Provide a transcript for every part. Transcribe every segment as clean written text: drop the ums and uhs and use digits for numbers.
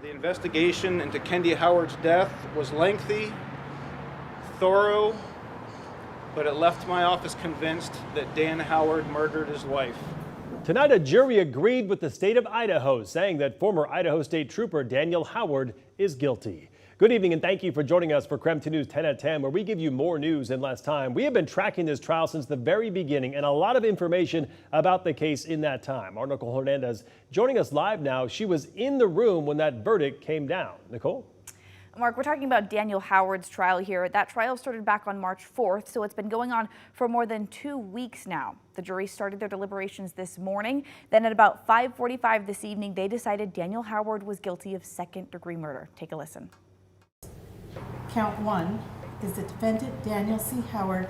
The investigation into Kendi Howard's death was lengthy, thorough, but it left my office convinced that Dan Howard murdered his wife. Tonight, a jury agreed with the state of Idaho, saying that former Idaho State Trooper Daniel Howard is guilty. Good evening and thank you for joining us for KREM 2 News 10 at 10, where we give you more news in less time. We have been tracking this trial since the very beginning and a lot of information about the case in that time. Our Nicole Hernandez joining us live now. She was in the room when that verdict came down. Nicole? Mark, we're talking about Daniel Howard's trial here. That trial started back on March 4th, so it's been going on for more than 2 weeks now. The jury started their deliberations this morning. Then at about 5:45 this evening, they decided Daniel Howard was guilty of second-degree murder. Take a listen. Count 1, is the defendant Daniel C. Howard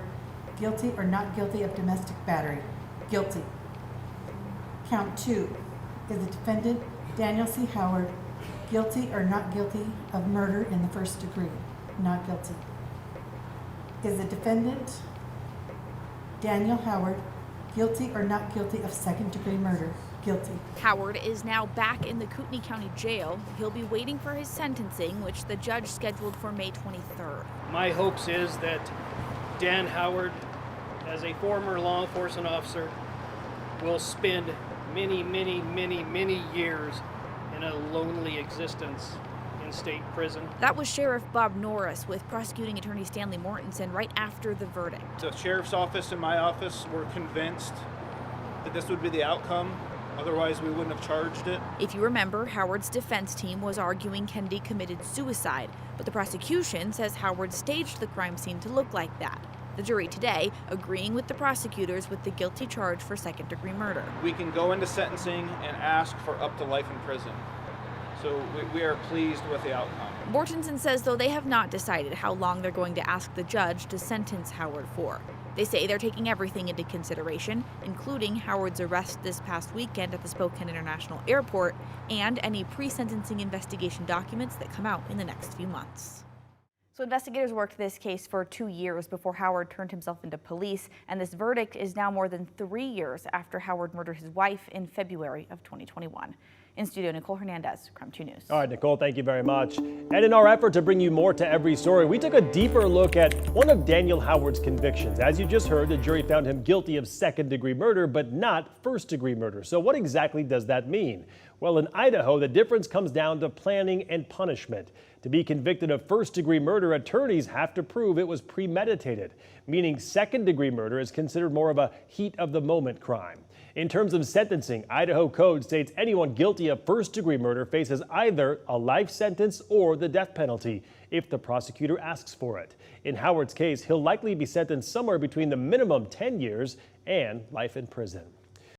guilty or not guilty of domestic battery? Guilty. Count 2, is the defendant Daniel C. Howard guilty or not guilty of murder in the first degree? Not guilty. Is the defendant Daniel Howard guilty or not guilty of second-degree murder? Guilty. Howard is now back in the Kootenai County Jail. He'll be waiting for his sentencing, which the judge scheduled for May 23rd. My hopes is that Dan Howard, as a former law enforcement officer, will spend many, many, many, many years in a lonely existence in state prison. That was Sheriff Bob Norris with prosecuting attorney Stanley Mortensen right after the verdict. The sheriff's office and my office were convinced that this would be the outcome. Otherwise, we wouldn't have charged it. If you remember, Howard's defense team was arguing Kendi committed suicide, but the prosecution says Howard staged the crime scene to look like that. The jury today agreeing with the prosecutors with the guilty charge for second-degree murder. We can go into sentencing and ask for up to life in prison. So we are pleased with the outcome. Mortensen says, though, they have not decided how long they're going to ask the judge to sentence Howard for. They say they're taking everything into consideration, including Howard's arrest this past weekend at the Spokane International Airport and any pre-sentencing investigation documents that come out in the next few months. So investigators worked this case for 2 years before Howard turned himself into police, and this verdict is now more than 3 years after Howard murdered his wife in February of 2021. In studio, Nicole Hernandez, KREM 2 News. All right, Nicole, thank you very much. And in our effort to bring you more to every story, we took a deeper look at one of Daniel Howard's convictions. As you just heard, the jury found him guilty of second-degree murder, but not first-degree murder. So what exactly does that mean? Well, in Idaho, the difference comes down to planning and punishment. To be convicted of first-degree murder, attorneys have to prove it was premeditated, meaning second-degree murder is considered more of a heat-of-the-moment crime. In terms of sentencing, Idaho code states anyone guilty of first-degree murder faces either a life sentence or the death penalty if the prosecutor asks for it. In Howard's case, he'll likely be sentenced somewhere between the minimum 10 years and life in prison.